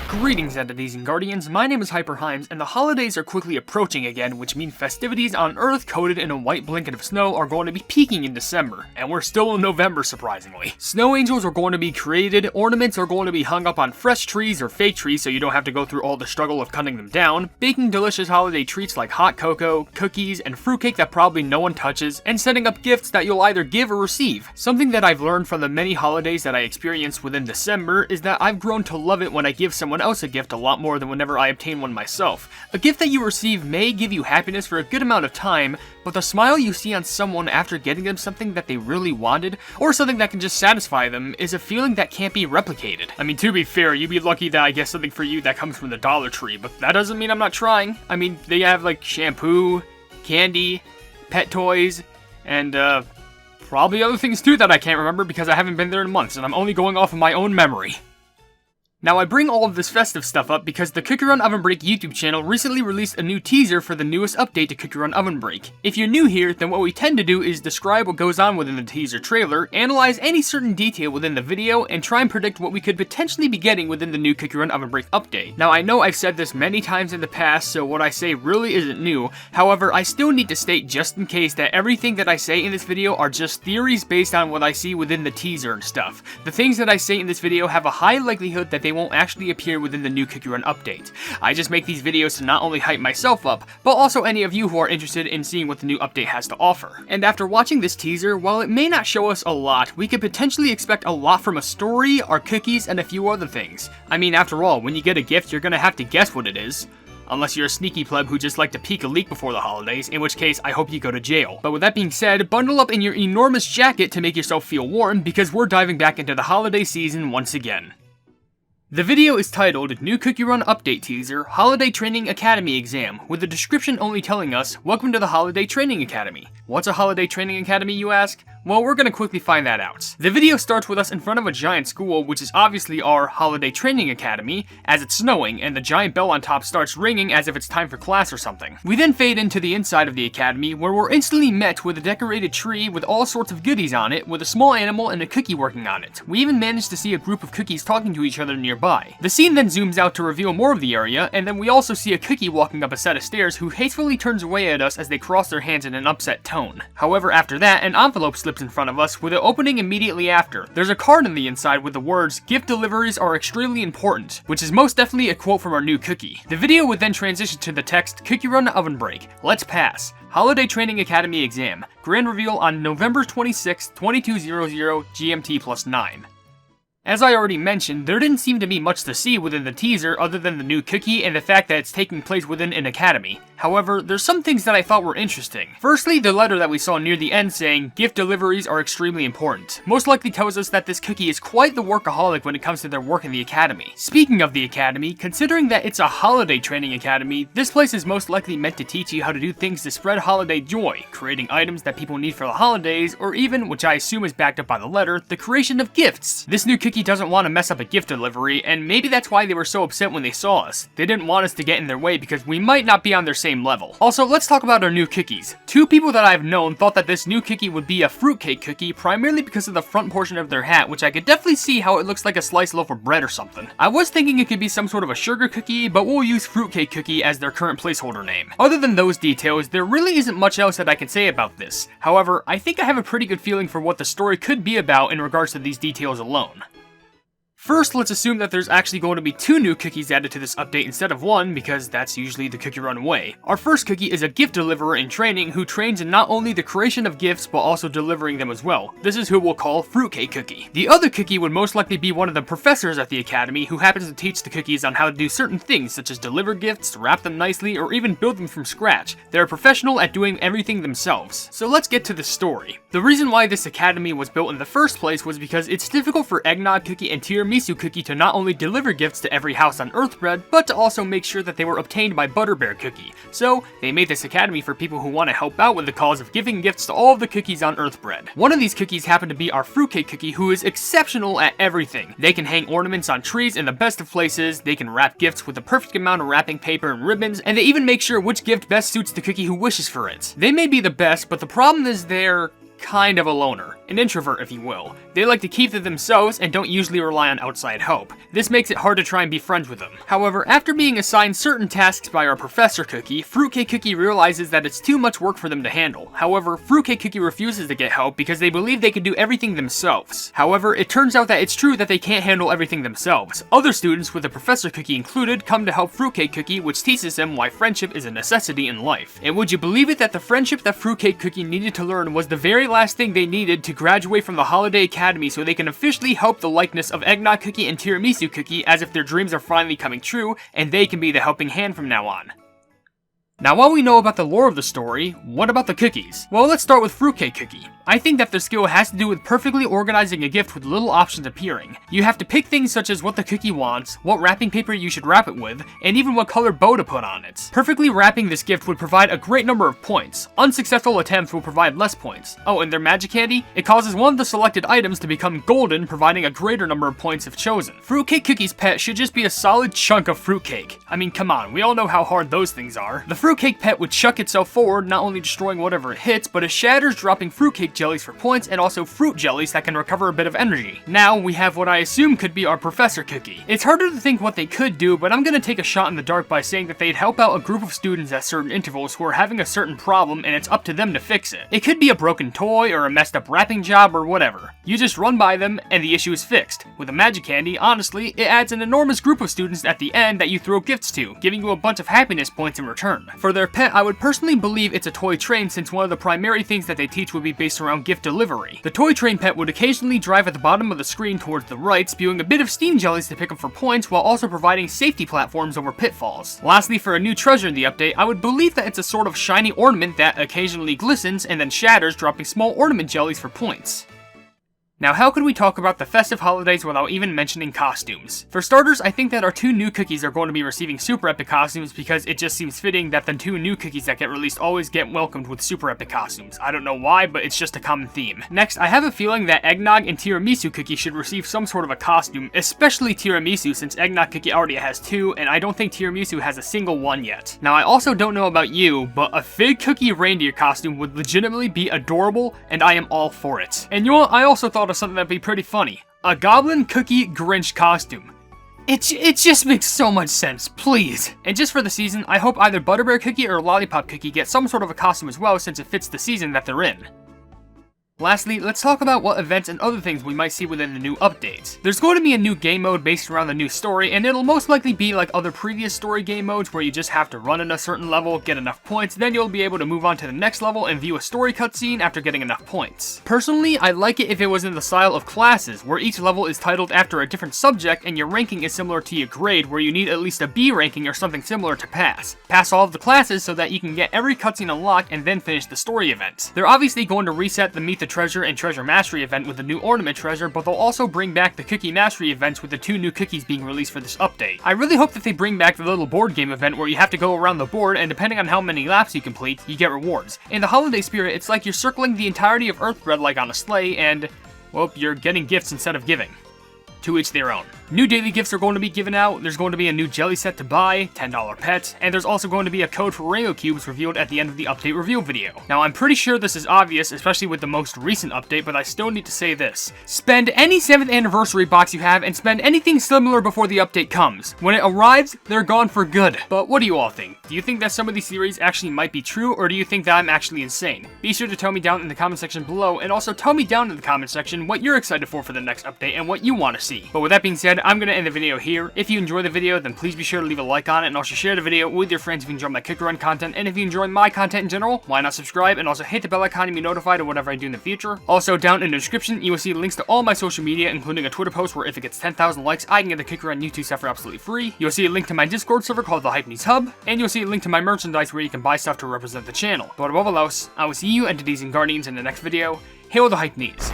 Greetings, entities and guardians, my name is HyperHimes, and the holidays are quickly approaching again, which means festivities on Earth coated in a white blanket of snow are going to be peaking in December, and we're still in November surprisingly. Snow angels are going to be created, ornaments are going to be hung up on fresh trees or fake trees so you don't have to go through all the struggle of cutting them down, baking delicious holiday treats like hot cocoa, cookies, and fruitcake that probably no one touches, and setting up gifts that you'll either give or receive. Something that I've learned from the many holidays that I experienced within December is that I've grown to love it when I give someone else a gift a lot more than whenever I obtain one myself. A gift that you receive may give you happiness for a good amount of time, but the smile you see on someone after getting them something that they really wanted, or something that can just satisfy them, is a feeling that can't be replicated. I mean, to be fair, you'd be lucky that I get something for you that comes from the Dollar Tree, but that doesn't mean I'm not trying. I mean, they have like shampoo, candy, pet toys, and probably other things too that I can't remember because I haven't been there in months and I'm only going off of my own memory. Now, I bring all of this festive stuff up because the Cookie Run OvenBreak YouTube channel recently released a new teaser for the newest update to Cookie Run OvenBreak. If you're new here, then what we tend to do is describe what goes on within the teaser trailer, analyze any certain detail within the video, and try and predict what we could potentially be getting within the new Cookie Run OvenBreak update. Now, I know I've said this many times in the past, so what I say really isn't new. However, I still need to state just in case that everything that I say in this video are just theories based on what I see within the teaser and stuff. The things that I say in this video have a high likelihood that they won't actually appear within the new Cookie Run update. I just make these videos to not only hype myself up, but also any of you who are interested in seeing what the new update has to offer. And after watching this teaser, while it may not show us a lot, we could potentially expect a lot from a story, our cookies, and a few other things. I mean, after all, when you get a gift, you're gonna have to guess what it is. Unless you're a sneaky pleb who just like to peek a leak before the holidays, in which case I hope you go to jail. But with that being said, bundle up in your enormous jacket to make yourself feel warm because we're diving back into the holiday season once again. The video is titled New Cookie Run Update Teaser Holiday Training Academy Exam, with the description only telling us, Welcome to the Holiday Training Academy. What's a Holiday Training Academy, you ask? Well, we're gonna quickly find that out. The video starts with us in front of a giant school, which is obviously our Holiday Training Academy, as it's snowing, and the giant bell on top starts ringing as if it's time for class or something. We then fade into the inside of the academy, where we're instantly met with a decorated tree with all sorts of goodies on it, with a small animal and a cookie working on it. We even managed to see a group of cookies talking to each other nearby. The scene then zooms out to reveal more of the area, and then we also see a cookie walking up a set of stairs who hastily turns away at us as they cross their hands in an upset tone. However, after that, an envelope slips in front of us, with it opening immediately after. There's a card on the inside with the words, Gift deliveries are extremely important, which is most definitely a quote from our new cookie. The video would then transition to the text, Cookie Run OvenBreak. Let's pass. Holiday Training Academy Exam. Grand reveal on November 26, 2200 GMT plus 9. As I already mentioned, there didn't seem to be much to see within the teaser other than the new cookie and the fact that it's taking place within an academy. However, there's some things that I thought were interesting. Firstly, the letter that we saw near the end saying, gift deliveries are extremely important, most likely tells us that this cookie is quite the workaholic when it comes to their work in the academy. Speaking of the academy, considering that it's a holiday training academy, this place is most likely meant to teach you how to do things to spread holiday joy, creating items that people need for the holidays, or even, which I assume is backed up by the letter, the creation of gifts. This new cookie doesn't want to mess up a gift delivery, and maybe that's why they were so upset when they saw us. They didn't want us to get in their way because we might not be on their same level. Also, let's talk about our new cookies. Two people that I've known thought that this new cookie would be a fruitcake cookie, primarily because of the front portion of their hat, which I could definitely see how it looks like a sliced loaf of bread or something. I was thinking it could be some sort of a sugar cookie, but we'll use fruitcake cookie as their current placeholder name. Other than those details, there really isn't much else that I can say about this. However, I think I have a pretty good feeling for what the story could be about in regards to these details alone. First, let's assume that there's actually going to be two new cookies added to this update instead of one, because that's usually the Cookie Run way. Our first cookie is a gift deliverer in training who trains in not only the creation of gifts, but also delivering them as well. This is who we'll call Fruitcake Cookie. The other cookie would most likely be one of the professors at the academy who happens to teach the cookies on how to do certain things, such as deliver gifts, wrap them nicely, or even build them from scratch. They're a professional at doing everything themselves. So let's get to the story. The reason why this academy was built in the first place was because it's difficult for Eggnog Cookie and Tiramisu Cookie to not only deliver gifts to every house on Earthbread, but to also make sure that they were obtained by Butterbear Cookie. So, they made this academy for people who want to help out with the cause of giving gifts to all of the cookies on Earthbread. One of these cookies happened to be our Fruitcake Cookie, who is exceptional at everything. They can hang ornaments on trees in the best of places, they can wrap gifts with the perfect amount of wrapping paper and ribbons, and they even make sure which gift best suits the cookie who wishes for it. They may be the best, but the problem is they're kind of a loner, an introvert if you will. They like to keep to themselves and don't usually rely on outside help. This makes it hard to try and be friends with them. However, after being assigned certain tasks by our Professor Cookie, Fruitcake Cookie realizes that it's too much work for them to handle. However, Fruitcake Cookie refuses to get help because they believe they can do everything themselves. However, it turns out that it's true that they can't handle everything themselves. Other students, with the Professor Cookie included, come to help Fruitcake Cookie, which teaches them why friendship is a necessity in life. And would you believe it that the friendship that Fruitcake Cookie needed to learn was the very last thing they needed to graduate from the Holiday Academy so they can officially help the likeness of Eggnog Cookie and Tiramisu Cookie as if their dreams are finally coming true, and they can be the helping hand from now on. Now, while we know about the lore of the story, what about the cookies? Well, let's start with Fruitcake Cookie. I think that their skill has to do with perfectly organizing a gift with little options appearing. You have to pick things such as what the cookie wants, what wrapping paper you should wrap it with, and even what color bow to put on it. Perfectly wrapping this gift would provide a great number of points. Unsuccessful attempts will provide less points. Oh, and their magic candy? It causes one of the selected items to become golden, providing a greater number of points if chosen. Fruitcake Cookie's pet should just be a solid chunk of fruitcake. I mean, come on, we all know how hard those things are. The fruitcake pet would chuck itself forward, not only destroying whatever it hits, but it shatters, dropping fruitcake jellies for points and also fruit jellies that can recover a bit of energy. Now we have what I assume could be our Professor Cookie. It's harder to think what they could do, but I'm gonna take a shot in the dark by saying that they'd help out a group of students at certain intervals who are having a certain problem and it's up to them to fix it. It could be a broken toy or a messed up wrapping job or whatever. You just run by them and the issue is fixed. With a magic candy, honestly, it adds an enormous group of students at the end that you throw gifts to, giving you a bunch of happiness points in return. For their pet, I would personally believe it's a toy train since one of the primary things that they teach would be based around gift delivery. The toy train pet would occasionally drive at the bottom of the screen towards the right, spewing a bit of steam jellies to pick up for points while also providing safety platforms over pitfalls. Lastly, for a new treasure in the update, I would believe that it's a sort of shiny ornament that occasionally glistens and then shatters, dropping small ornament jellies for points. Now, how could we talk about the festive holidays without even mentioning costumes? For starters, I think that our two new cookies are going to be receiving super epic costumes because it just seems fitting that the two new cookies that get released always get welcomed with super epic costumes. I don't know why, but it's just a common theme. Next, I have a feeling that Eggnog and Tiramisu Cookie should receive some sort of a costume, especially Tiramisu since Eggnog Cookie already has two, and I don't think Tiramisu has a single one yet. Now, I also don't know about you, but a Fig Cookie reindeer costume would legitimately be adorable, and I am all for it. And you know what? I also thought of something that'd be pretty funny. A Goblin Cookie Grinch costume. It just makes so much sense, please. And just for the season, I hope either Butterbear Cookie or Lollipop Cookie get some sort of a costume as well since it fits the season that they're in. Lastly, let's talk about what events and other things we might see within the new updates. There's going to be a new game mode based around the new story, and it'll most likely be like other previous story game modes where you just have to run in a certain level, get enough points, then you'll be able to move on to the next level and view a story cutscene after getting enough points. Personally, I like it if it was in the style of classes, where each level is titled after a different subject and your ranking is similar to your grade, where you need at least a B ranking or something similar to pass. Pass all of the classes so that you can get every cutscene unlocked and then finish the story event. They're obviously going to reset the Meet the Treasure and Treasure Mastery event with the new Ornament Treasure, but they'll also bring back the Cookie Mastery events with the two new cookies being released for this update. I really hope that they bring back the little board game event where you have to go around the board, and depending on how many laps you complete, you get rewards. In the holiday spirit, it's like you're circling the entirety of Earthbread like on a sleigh, and, well, you're getting gifts instead of giving. To each their own. New daily gifts are going to be given out, there's going to be a new jelly set to buy, $10 pet, and there's also going to be a code for Rainbow Cubes revealed at the end of the update reveal video. Now, I'm pretty sure this is obvious, especially with the most recent update, but I still need to say this. Spend any 7th anniversary box you have and spend anything similar before the update comes. When it arrives, they're gone for good. But what do you all think? Do you think that some of these theories actually might be true, or do you think that I'm actually insane? Be sure to tell me down in the comment section below, and also tell me down in the comment section what you're excited for the next update and what you want to see. But with that being said, I'm going to end the video here. If you enjoyed the video, then please be sure to leave a like on it and also share the video with your friends if you enjoy my Cookie Run content. And if you enjoy my content in general, why not subscribe and also hit the bell icon to be notified of whatever I do in the future. Also, down in the description, you will see links to all my social media, including a Twitter post where if it gets 10,000 likes, I can get the Cookie Run YouTube stuff for absolutely free. You'll see a link to my Discord server called the Hype Needs Hub, and you'll see a link to my merchandise where you can buy stuff to represent the channel. But above all else, I will see you entities and guardians in the next video. Hail the Hype Needs.